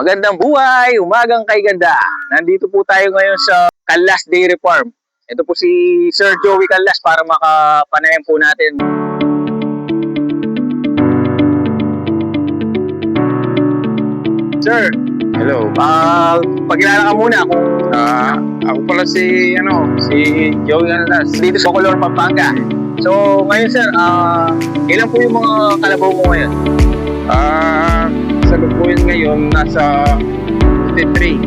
Magandang buhay, umagang kay ganda. Nandito po tayo ngayon sa Callas Dairy Farm. Ito po si Sir Joey Callas para makapanayan po natin. Sir, Hello. pagkilala ka muna kung Ako pala si Joey Anlas. dito sa Color, Pampanga. So, ngayon sir, ilan po yung mga kalabaw mo ngayon? Sa lukuyan ngayon, nasa 43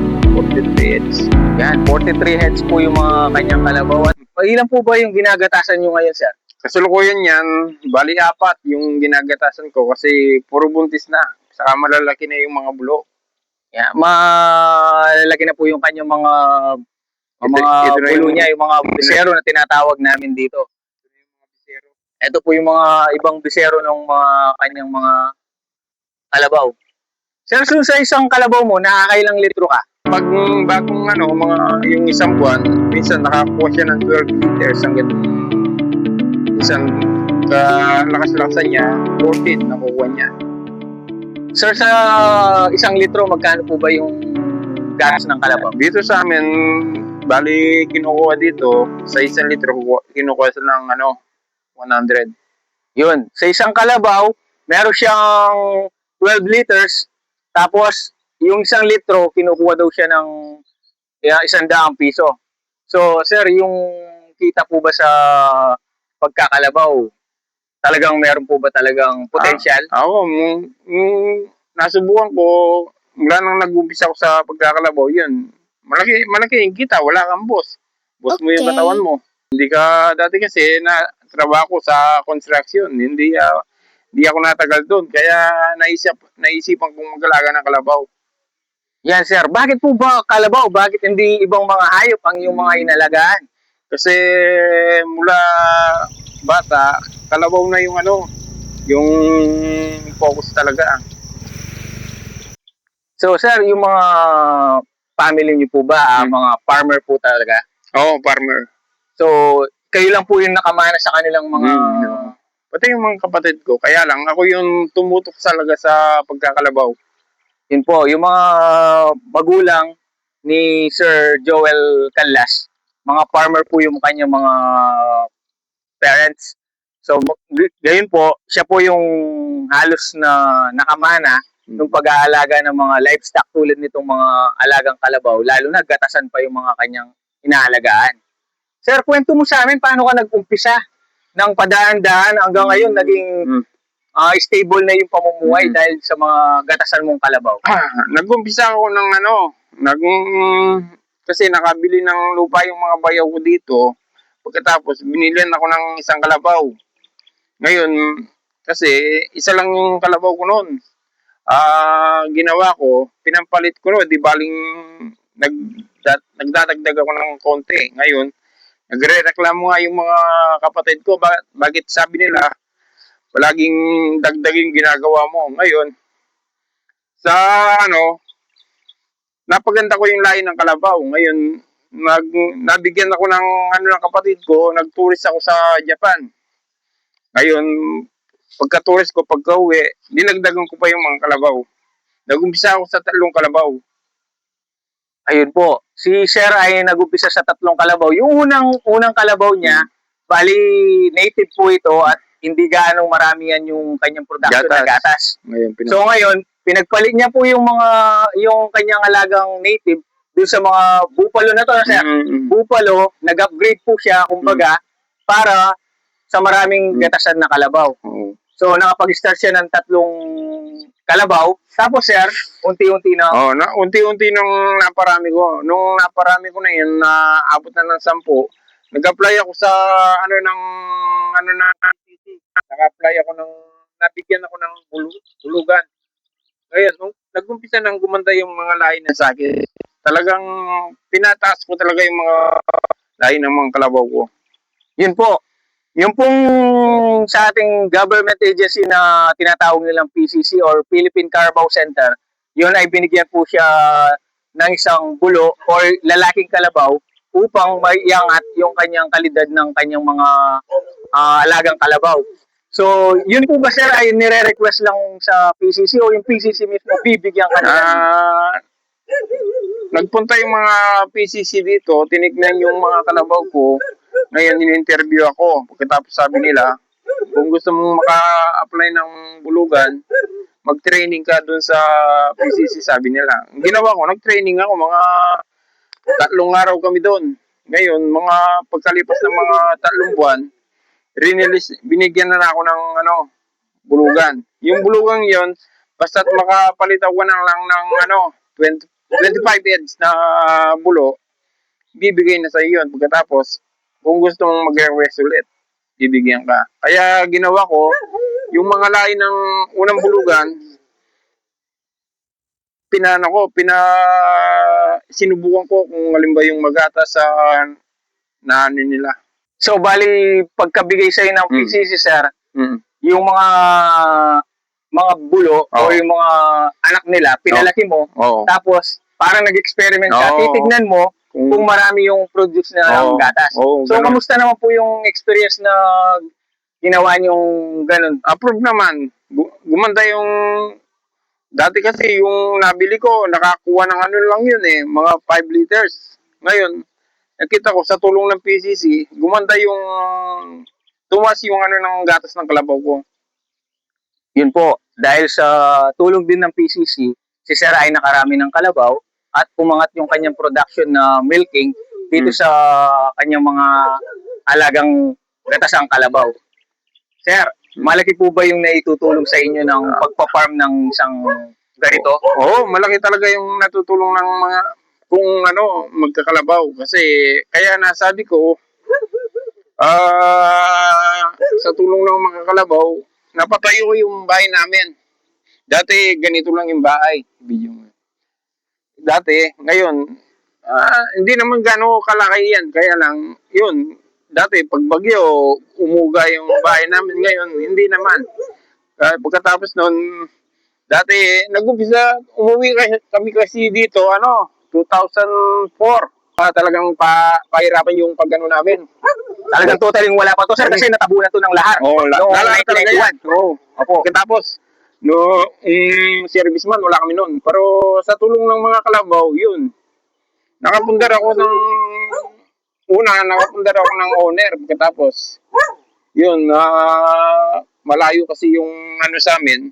heads. Yan, 43 heads po yung mga kanyang kalabaw. At ilan po ba yung ginagatasan nyo ngayon sir? Kasalukuyan yan, bali 4 yung ginagatasan ko kasi puro buntis na. Saka malalaki na yung mga bulo. Yeah, malalaki na po yung kanyang mga Ito na bulo niya, yung mga bisero na tinatawag namin dito. Ito po yung mga ibang bisero ng mga kanyang mga kalabaw. Sir, so sa isang kalabaw mo, nakakailang litro ka? Pag bagong yung isang buwan, minsan nakakuha siya ng 12 liters hanggang isang kalakas-lakasan niya, 14 nakukuha niya. Sir, sa isang litro, magkano po ba yung gatas ng kalabaw? Dito sa amin, bali kinukuha dito, sa isang litro, kinukuha sa ng 100. Yun, sa isang kalabaw, meron siyang 12 liters, tapos yung isang litro, kinukuha daw siya ng 100 piso. So, sir, yung kita po ba sa pagkakalabaw, talagang meron po ba talagang potential? Ako, nasubukan ko, mula nang nag-umpisa ako sa pagkakalabaw, yun, malaki yung kita, wala kang boss. Boss mo yung katawan mo. Hindi ka, dati kasi, trabaho ko sa construction, hindi ako natagal doon, kaya naisipan kong mag-alaga ng kalabaw. Yan, sir. Bakit po ba kalabaw? Bakit hindi ibang mga hayop ang iyong mga inalagaan? Kasi mula bata, kalabaw na yung yung focus talaga. So, sir, yung mga family niyo po ba, mga farmer po talaga? Oo, farmer. So, kayo lang po yung nakamana sa kanilang mga... Pati yung mga kapatid ko. Kaya lang, ako yung tumutok talaga sa pagkakalabaw. Yun po, yung mga magulang ni Sir Joel Callas, mga farmer po yung kanyang mga parents. So, gayon po, siya po yung halos na nakamana ng pag-aalaga ng mga livestock tulad nitong mga alagang kalabaw, lalo na gatasan pa yung mga kanyang inaalagaan. Sir, kwento mo sa amin paano ka nag-umpisa ng padaan-daan hanggang ngayon naging stable na yung pamumuhay dahil sa mga gatasan mong kalabaw? Nag-umpisa ako ng kasi nakabili ng lupa yung mga bayaw ko dito. Pagkatapos, binilihan ako ng isang kalabaw. Ngayon, kasi isa lang yung kalabaw ko noon. Ginawa ko, pinampalit ko no, di baling nagdadagdag ako ng konti. Ngayon, nagre-reklamo nga yung mga kapatid ko, bakit sabi nila, palaging dagdaging ginagawa mo. Ngayon, sa napaganda ko yung lahi ng kalabaw. Ngayon, nabigyan ako ng ng kapatid ko, nag-tourist ako sa Japan. Ngayon, pagka-tourist ko, pagka-uwi, dinagdagan ko pa yung mga kalabaw. Nag-umpisa ako sa 3 kalabaw. Ayun po, si Sir ay nag-umpisa sa 3 kalabaw. Yung unang kalabaw niya, bali native po ito at hindi gaanong marami yan yung kanyang production na gatas. So ngayon, pinagpalit niya po yung kanyang alagang native dun sa mga buffalo na to, sir. Buffalo, nag-upgrade po siya, kumbaga, para sa maraming gatasan na kalabaw. So nakapag-start siya ng 3 kalabaw. Tapos sir, unti-unti na. Unti-unti nung naparami ko. Nung naparami ko na yun, naabot na ng 10. Nag-apply ako sa nag-apply ako nabigyan ako ng bulugan. Ngayon, nung nag-umpisa nang gumanda yung mga lahi na sa akin, talagang pinataas ko talaga yung mga lahi ng mga kalabaw ko. Yun po. Yung pong sa ating government agency na tinatawag nilang PCC or Philippine Carabao Center, yun ay binigyan po siya ng isang bulo or lalaking kalabaw upang maiangat yung kanyang kalidad ng kanyang mga alagang kalabaw. So, yun po ba sir ay nire-request lang sa PCC o yung PCC mismo bibigyan ka na? Nagpunta yung mga PCC dito, tinignan yung mga kalabaw ko. Ngayon, in-interview ako. Pagkatapos sabi nila, kung gusto mong maka-apply ng bulugan, mag-training ka dun sa PCC, sabi nila. Ang ginawa ko, nag-training ako, mga 3 araw kami doon. Ngayon, mga pagkalipas ng mga 3 buwan, binigyan na ako ng bulugan. Yung bulugan yon, basta't makapalitaw ka lang ng 25 heads na bulo, bibigay na sa iyo yun. Pagkatapos, kung gusto mong mag-request ulit, bibigyan ka. Kaya ginawa ko, yung mga lain ng unang bulugan, sinubukan ko kung halimbawa yung magata sa nani nila. So, bali, pagkabigay sa'yo ng PCC, sir, yung mga bulo o yung mga anak nila, pinalaki mo, tapos parang nag-experiment ka, titignan mo kung marami yung produce na ng gatas. So, kamusta naman po yung experience na ginawa niyong ganun? Approve naman. Gumanda yung... Dati kasi yung nabili ko, nakakuha ng lang yun mga 5 liters. Ngayon, nakita ko sa tulong ng PCC, gumanda yung... tumas yung ng gatas ng kalabaw ko. Yun po, dahil sa tulong din ng PCC, si Sir ay nakarami ng kalabaw at umangat yung kanyang production na milking dito sa kanyang mga alagang gatasang kalabaw. Sir, malaki po ba yung naitutulong sa inyo ng pagpa-farm ng isang ganito? Oo, malaki talaga yung natutulong ng mga kung magkakalabaw. Kasi kaya nasabi ko, sa tulong ng mga kalabaw, napatayo ko yung bahay namin. Dati, ganito lang yung bahay. Dati, ngayon, hindi naman gano'ng kalaki yan. Kaya lang, yun, dati, pag bagyo, umuga yung bahay namin. Ngayon, hindi naman. Pagkatapos nun, dati, nag-umpisa, umuwi kami kasi dito, 2004. Talagang pahirapan yung pag-ano namin. Talagang totaling wala pa to, sir, kasi natabunan to ng lahar. Lahat talaga yan. Opo. Tapos, serviceman, wala kami noon. Pero sa tulong ng mga kalabaw, yun. Nakapundar ako ng owner. Pagkatapos, yun, malayo kasi yung sa amin.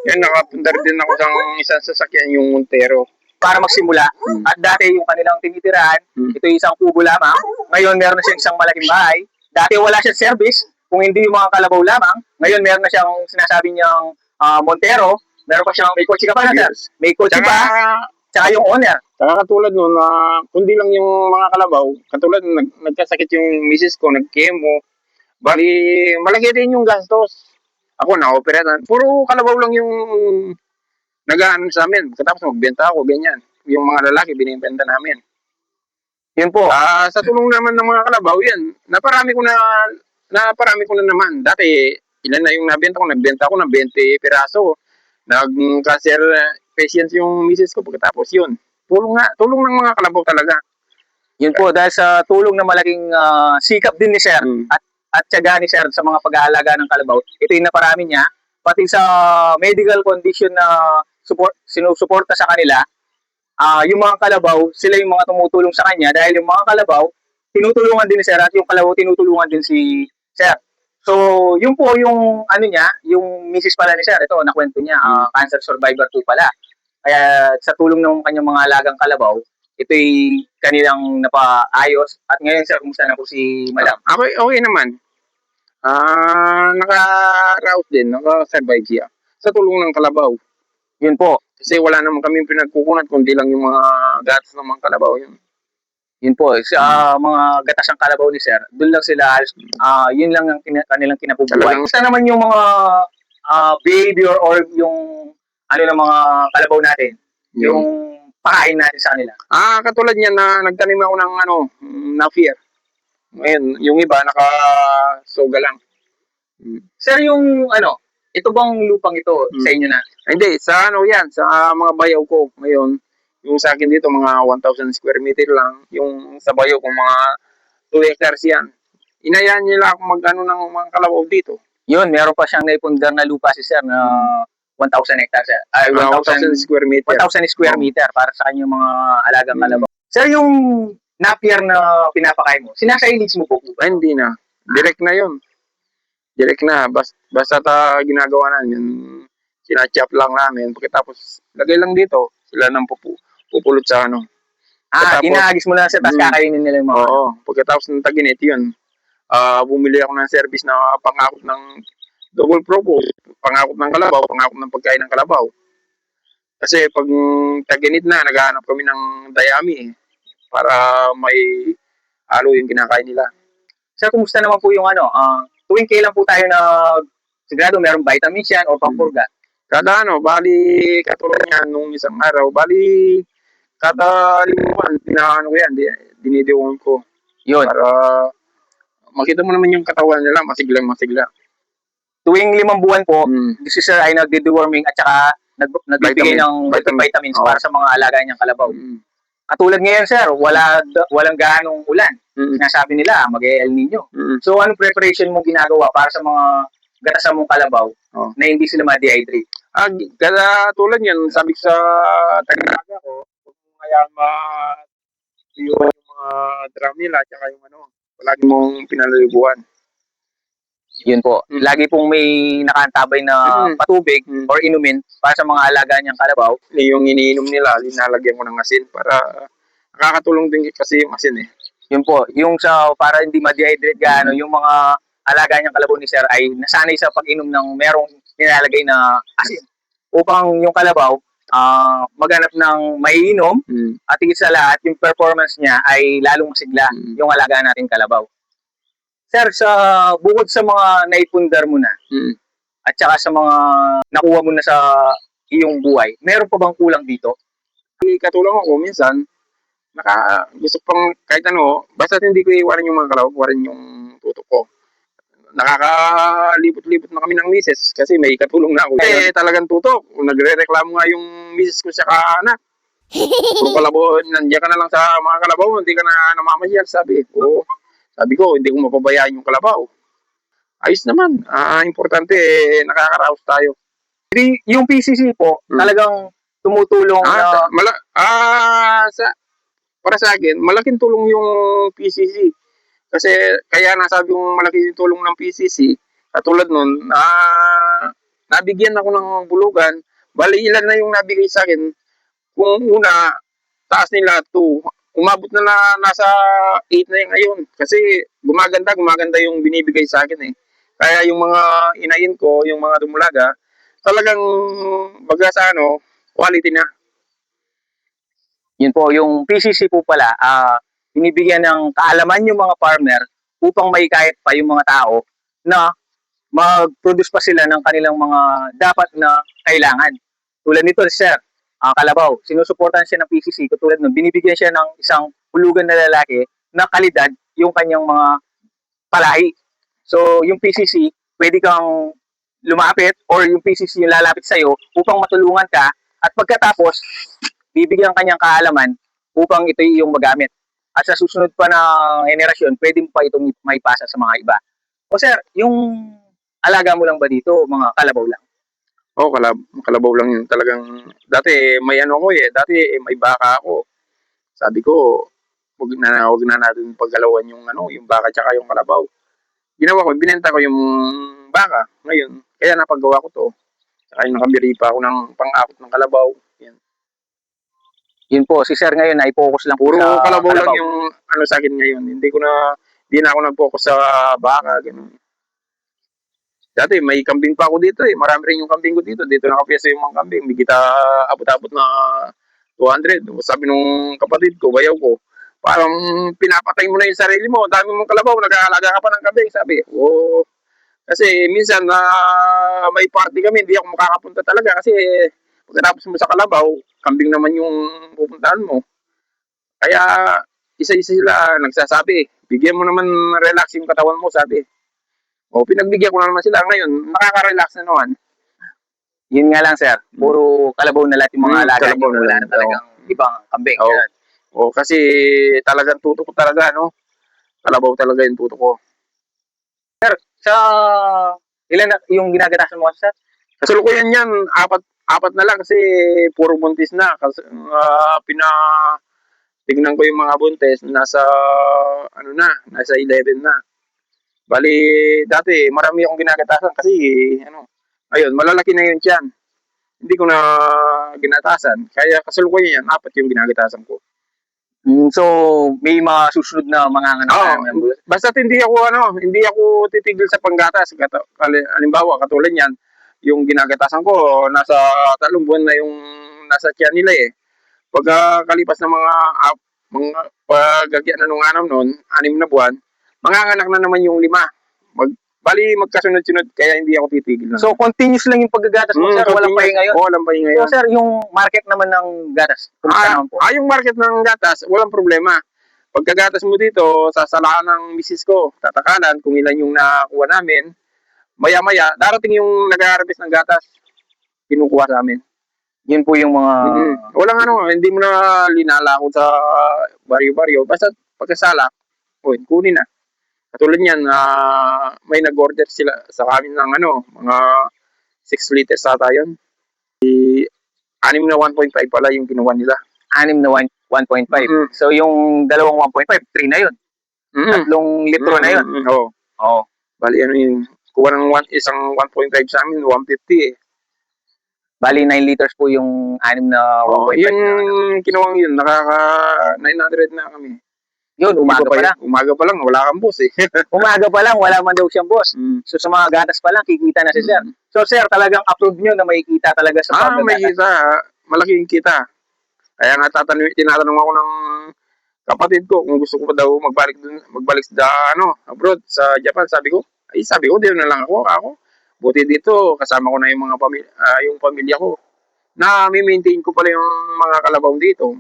Yun, nakapundar din ako sa isang sasakyan, yung Montero. Para magsimula. At dati yung kanilang tinitirahan, ito yung isang kubo lamang. Ngayon meron na siyang isang malaking bahay. Dati wala siyang service, kung hindi yung mga kalabaw lamang. Ngayon meron na siyang sinasabi niyang Montero. Meron pa siyang, may kotse ka pa na, sir? May kotse pa, tsaka yung owner. Tsaka katulad nun, kundi lang yung mga kalabaw, katulad nagkasakit yung misis ko, nag-chemo. Bali, malaki din yung gastos. Ako na-opera. Puro kalabaw lang yung nag-ano sa amin. Katapos magbenta ako, ganyan. Yung mga lalaki, binibenta namin. Yun po. Sa tulong naman ng mga kalabaw, yan. Naparami ko na naman. Dati, ilan na yung nabenta ko? Nagbenta ako ng 20 piraso. Nag-cancer patient yung misis ko. Pagkatapos yun. Tulong ng mga kalabaw talaga. Yun po, dahil sa tulong na malaking sikap din ni Sir at tiyaga ni Sir sa mga pag-aalaga ng kalabaw, ito yung naparami niya. Pati sa medical condition na sinusuporta sa kanila, yung mga kalabaw, sila yung mga tumutulong sa kanya dahil yung mga kalabaw, tinutulungan din ni Sir at yung kalabaw tinutulungan din si Sir. So, yun po yung niya, yung misis pala ni Sir, ito, nakwento niya, cancer survivor po pala. Kaya sa tulong ng kanyang mga alagang kalabaw, ito'y kanilang napaayos. At ngayon, Sir, kumusta na po si Madam? Okay naman. Naka-route din, naka-survive siya. Sa tulong ng kalabaw. Yun po. Kasi wala naman kami pinagkukunat, kundi lang yung mga gatas ng mga kalabaw yun. Yun po, sa mga gatas ng kalabaw ni Sir, doon lang sila, yun lang ang kanilang kinabubuhay. Basta naman yung mga behavior or yung ng mga kalabaw natin, yung pakain natin sa kanila. Katulad niyan na nagtanim ako ng na-fear. Ngayon, yung iba naka-soga lang. Sir, yung ito bang lupang ito sa inyo na? Hindi, sa yan, sa mga bayaw ko ngayon. Yung sa akin dito, mga 1,000 square meter lang. Yung sa bayaw ko, mga 2 hectares yan. Inayaan nila ako ng mga kalabaw dito. Yun, meron pa siyang naipundar na lupa si sir na 1,000 hectares. Ay, 1,000 square meter. 1,000 square Oh. meter para sa kanyang mga alagang Mm. kalabaw. Sir, yung napier na pinapakain mo, sinasailids mo po ba? Ay, hindi na. Direct na yun. Direct na. Basta ginagawa namin, sinachop lang namin. Pagkatapos, lagay lang dito. Sila nang pupulot sa ano. Pagkatapos, Inaagis mo lang sa tapos kakainin nila yung mga Oo. Pagkatapos ng taginit, yun. Bumili ako ng service na pangakot ng double propose, pangakot ng kalabaw, pangakot ng pagkain ng kalabaw. Kasi pag taginit na, naghahanap kami ng dayami para may halo yung kinakain nila. Sir, kumusta naman po yung tuwing kailan po tayo sigurado merong vitamins yan o pampurga? Kada bali katulad yan nung isang araw, bali kada lingguan, pinaano ko yan, dinidiwan ko. Yun. Para makita mo naman yung katawan nila, masigla. Tuwing 5 buwan po, si sir ay nagde-deworming at saka nagbibigay ng vitamins para sa mga alaga niyang kalabaw. Katulad ngayon, sir, walang gaanong ulan. Sinasabi nila, mag-El Nino. So, anong preparation mo ginagawa para sa mga gatasan mong kalabaw na hindi sila ma-dehydrate? Kada tulad yan, sabi ko sa tagalaga ko, kung kaya yung mga drum nila, tsaka yung palagi mong pinalilibuan. Yun po. Lagi pong may nakaantabay na patubig or inumin para sa mga alaga niyang kalabaw. Yung iniinom nila, linalagyan ko ng asin para nakakatulong din kasi yung asin eh. Yun po. Yung para hindi ma-dehydrate gaano, yung mga alaga niyang kalabaw ni sir ay nasanay sa pag-inom ng merong nilalagay na asin. Upang yung kalabaw maghanap ng maiinom at higit sa lahat, yung performance niya ay lalong masigla yung alaga nating kalabaw. Sir, bukod sa mga naipundar mo na at saka sa mga nakuha mo na sa iyong buhay, meron pa bang kulang dito? Katulong ako minsan, gusto pang kahit basta hindi ko iwanan yung mga kalabaw, iwanan yung tutok ko. Nakakalibot-libot na kami ng misis kasi may katulong na ako. Talagang tutok. Nagre-reklamo nga yung misis ko sa anak. Kung kalabaw, nandiyan ka na lang sa mga kalabaw, hindi ka na namamasyal, sabi. Oo. Sabi ko, hindi ko mapabayaan yung kalabaw. Ayos naman. Importante, nakakaraos tayo. Yung PCC po, talagang tumutulong para sa akin, malaking tulong yung PCC. Kasi kaya nasabi kong malaking tulong ng PCC, katulad nun, nabigyan ako ng bulugan, bali ilan na yung nabigay sa akin. Kung una, taas nila 2, umabot na nasa 8 na yung ngayon. Kasi gumaganda yung binibigay sa akin eh. Kaya yung mga inayin ko, yung mga dumulaga, talagang baga sa quality na. Yun po, yung PCC po pala, binibigyan ng kaalaman yung mga farmer upang maikayat pa yung mga tao na mag-produce pa sila ng kanilang mga dapat na kailangan. Tulad nito, sir, kalabaw, sinusuportahan siya ng PCC, katulad nun, binibigyan siya ng isang hulugan na lalaki na kalidad yung kanyang mga palahi. So, yung PCC, pwede kang lumapit or yung PCC yung lalapit sa'yo upang matulungan ka at pagkatapos, bibigyan kanyang kaalaman upang ito yung magamit. At sa susunod pa na henerasyon, pwede mo pa itong maipasa sa mga iba. O sir, yung alaga mo lang ba dito, mga kalabaw lang? Oo, kalabaw lang yun. Talagang, dati may dati may baka ako. Sabi ko, wag na natin paggalawan yung baka tsaka yung kalabaw. Ginawa ko, binenta ko yung baka ngayon. Kaya napagawa ko to. Saka yung nakabiri pa ako ng pang-akot ng kalabaw. Yan. Yun po, si sir ngayon ay focus lang puro sa kalabaw lang yung sa akin ngayon. Hindi na ako nag-focus sa baka. Ganun. Dati may kambing pa ako dito eh. Marami rin yung kambing ko dito. Dito nakapiyesa yung mga kambing. May kita abot-abot na 200. Sabi nung kapatid ko, bayaw ko, parang pinapatay mo na yung sarili mo. Dami mong kalabaw, nag-aalaga ka pa ng kambing. Sabi, kasi minsan may party kami, hindi ako makakapunta talaga kasi pagkatapos mo sa kalabaw, kambing naman yung pupuntahan mo. Kaya isa-isa sila nagsasabi, bigyan mo naman relax yung katawan mo, sabi. Pinagbigyan ko na naman sila ngayon, nakaka-relax na naman. Yun nga lang sir, puro kalabaw na lahat yung mga alaga nyo, wala na talagang ibang kambing. Kasi talagang tuto ko talaga, kalabaw talaga yung tuto ko. Sir, sa Ilan na yung ginagatasan mo, sir? Kasalukuyan yan, apat na lang kasi puro buntis na. Kasi, tignan ko yung mga buntis, nasa 11 na. Bali, dati marami akong ginagatasan kasi, ayun, malalaki na yun tiyan. Hindi ko na ginatasan. Kaya kasalukuyan yan, 4 yung ginagatasan ko. So, may mga susunod na mga anak Oo, na basta hindi ako titigil sa panggatas. Halimbawa, katulad yan, yung ginagatasan ko, nasa 3 buwan na yung nasa tiyan nila eh. Pagkakalipas ng mga pagagyan na nung anam noon, 6 na buwan, manganganak na naman yung 5. Bali, magkasunod-sunod, kaya hindi ako titigil na. So, continuous lang yung paggagatas mo, sir? Walang pahinga yun? Oo, walang pahinga yun. So, sir, yung market naman ng gatas, kumusta naman po? Yung market ng gatas, walang problema. Pagkagatas mo dito, sasalaan ng misis ko, tatakalan kung ilan yung nakuha namin. Maya-maya, darating yung nag-harvest ng gatas, kinukuha sa amin. Yun po yung mga... Walang hindi mo na linalakot sa baryo-baryo. Basta pagkasalak, kunin na. Katulad niyan, may nag-order sila sa amin ng mga 6 liters ata yun. 6 na 1.5 pala yung kinuha nila. 6 na 1.5. So, yung dalawang 1.5, 3 na yun. 3 litro na yun. Oo. Bali, yung kuha ng isang 1.5 sa amin, 150 eh. Bali, 9 liters po yung 6 na 1.5. Yung kinuwang yun, nakaka 900 na kami. Yun, umaga pa lang. Umaga pa lang, wala kang boss eh. Umaga pa lang, wala man daw siyang boss. So, sa mga gatas pa lang, kikita na si sir. So, sir, talagang approve nyo na may kita talaga sa paggatas? May kita. Malaking kita. Kaya nga tinatanong ako ng kapatid ko kung gusto ko pa daw magbalik sa abroad sa Japan. Sabi ko, dito na lang ako. Buti dito, kasama ko na yung mga yung pamilya ko. Na-maintain ko pala yung mga kalabaw dito.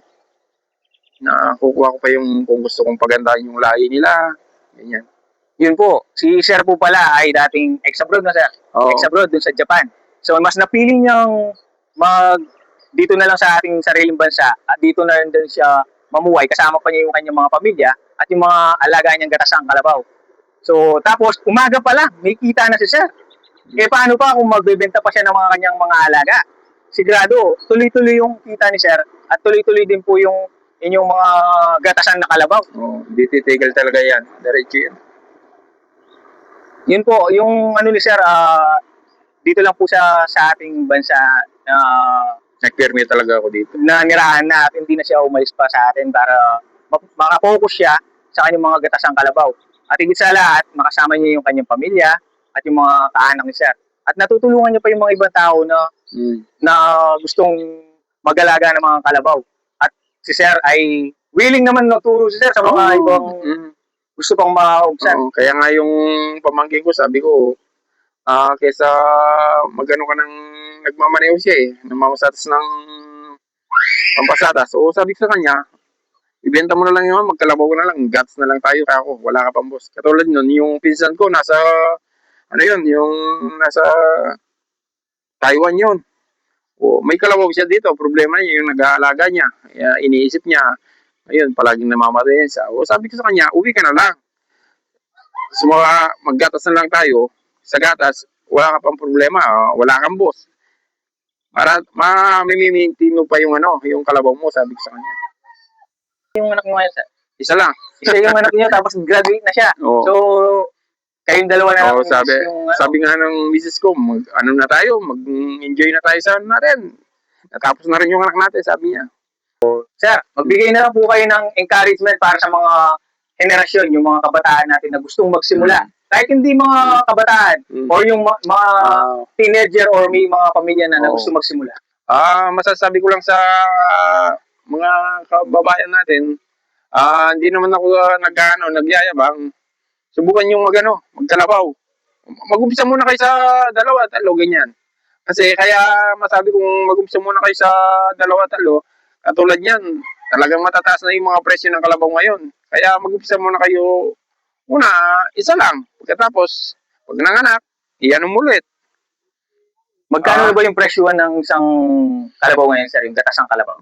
Na kukuha ko pa yung kung gusto kong pagandahin yung lahi nila. Ganyan. Yun po, si sir po pala ay dating ex-abroad na sir. Ex-abroad dun sa Japan. So, mas napili niyang dito na lang sa ating sariling bansa at dito na rin din siya mamuhay. Kasama pa niya yung kanyang mga pamilya at yung mga alaga niyang gatasang kalabaw. So, tapos umaga pa lang, may kita na si sir. Paano pa kung magbebenta pa siya ng mga kanyang mga alaga? Sigurado, tuloy-tuloy yung kita ni sir at tuloy-tuloy din po yung inyong mga gatasan na kalabaw. Hindi titigil talaga yan. Diretso yan. Yun po, yung ni sir, dito lang po sa ating bansa nag-permit talaga ako dito. Na nirahan na at hindi na siya umalis pa sa atin para makapokus siya sa kanyang mga gatasang kalabaw. At higit sa lahat, makasama niya yung kanyang pamilya at yung mga kaanak ni sir. At natutulungan niya pa yung mga ibang tao na gustong mag-alaga ng mga kalabaw. At si sir ay willing naman magturo si sir sa mga ibang gusto pang maubsan. Kaya nga yung pamangkin ko, sabi ko, kaysa magano ka ng nagmamaneho siya namamasatas ng pampasatas. So sabi ko sa kanya, ibenta mo na lang yun, magkalabaw ko na lang, guts na lang tayo, kaya ako, wala ka pang boss. Katulad nun, yung pinsan ko, nasa Taiwan yun. May kalabaw siya dito, problema niya, yung nag-aalaga niya, iniisip niya, ayun, palaging namamatay siya. Sabi ko sa kanya, uwi ka na lang. So, maggatas na lang tayo, sa gatas, wala ka pang problema, wala kang boss. Para ma-maintain mo pa yung yung kalabaw mo, sabi ko sa kanya. Yung anak mo ngayon, sir? Isa lang. Isa yung anak niya, tapos graduate na siya. So, kayong dalawa na lang. Sabi nga ng misis ko, mag-enjoy na tayo sa natin. Natapos na rin yung anak natin, sabi niya. Sir, magbigay na lang po kayo ng encouragement para sa mga henerasyon, yung mga kabataan natin na gustong magsimula. Kahit hindi mga kabataan or yung mga teenager or may mga pamilya na gusto magsimula. Masasabi ko lang sa mga kababayan natin, hindi naman ako nagyayabang. Subukan yung magkalabaw. Mag-umpisa muna kayo sa 2, 3, ganyan. Kasi kaya masabi kong mag-umpisa muna kayo sa 2, 3, katulad yan, talagang matataas na yung mga presyo ng kalabaw ngayon. Kaya mag-umpisa muna kayo, isa lang. Pagkatapos, pag nanganak, iyan mo ulit. Magkano ba yung presyo ng isang kalabaw ngayon, sir? Yung gatasang kalabaw?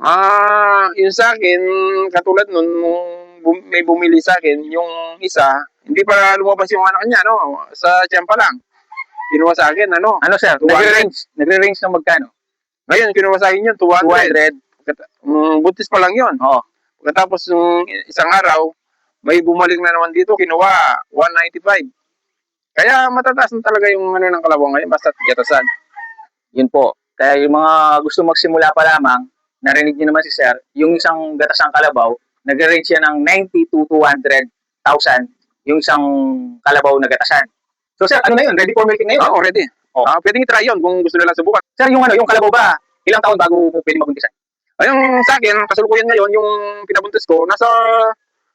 Yung sa akin, katulad nun, may bumili sa akin, yung isa, hindi pa lumabas yung anak niya, sa tiyan pa lang. kinuha sa akin, ano? Ano sir? 200. Nagre-range ng magkano? Ngayon, kinuha sa akin yun, 200. 200. Buntis pa lang yun. Oo. Pagkatapos yung isang araw, may bumalik na naman dito, kinuha 195. Kaya matataas na talaga yung ano ng kalabaw ngayon, basta gatasan. Yun po. Kaya yung mga gusto magsimula pa lamang, narinig niyo naman si sir, yung isang gatasang kalabaw, nagre-range siya ng 90 to 200,000 yung isang kalabaw na gatasan. So sir, ano na yun? Ready for milking na yun? Oo, ready. Oh. Pwedeng i-try yun kung gusto nila subukan. Sir, yung ano, yung kalabaw ba, ilang taon bago pwede mabuntisan? Yung sa akin, kasalukuyan ngayon, yung pinabuntis ko, nasa,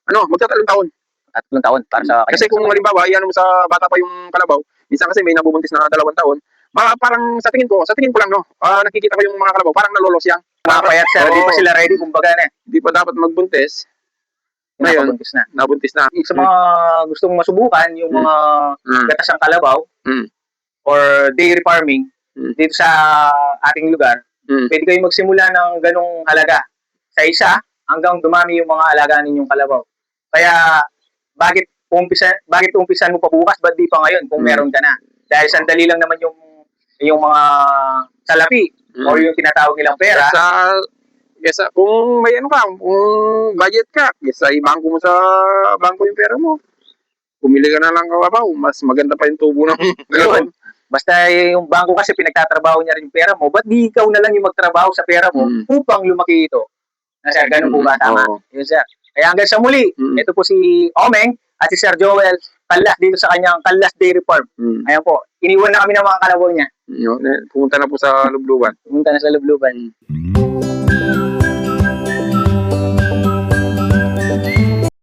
magtatalong taon. 3 taon para sa Kasi kung halimbawa, iyan mo sa bata pa yung kalabaw, minsan kasi may nabubuntis na 2 taon, parang sa tingin ko lang, no, nakikita ko yung mga kalabaw, parang nalolos yan. Nakapayat sir, hindi pa sila ready, kumbaga na. Hindi pa dapat magbuntis. Ngayon, Nakabuntis na. nabuntis na. Sa mga gustong masubukan, yung mga gatasang kalabaw, Mm. or dairy farming, Mm. dito sa ating lugar, pwede kayong magsimula ng ganong halaga. Sa isa, hanggang dumami yung mga alaga ninyong kalabaw. Kaya, bakit umpisan mo pa bukas, ba't di pa ngayon kung meron ka na? Dahil sandali lang naman yung mga salapi o yung tinatawag nilang pera. Kesa kung may kung budget ka, kesa ibangko mo sa bangko yung pera mo. Pumili ka na lang kalabaw, mas maganda pa yung tubo ng Yun. Basta yung bangko kasi pinagtatrabaho niya rin yung pera mo, ba't di ikaw na lang yung magtrabaho sa pera mo upang lumaki ito? Na sir, ganun po ba tama? Yun sir. Kaya hanggang sa muli, ito po si Omeng at si Sir Joel Callas dito sa kanyang Callas Dairy Farm. Ayan po, iniwan na kami ng mga kalabaw niya. Pumunta na po sa Lubluban. Pumunta na sa Lubluban.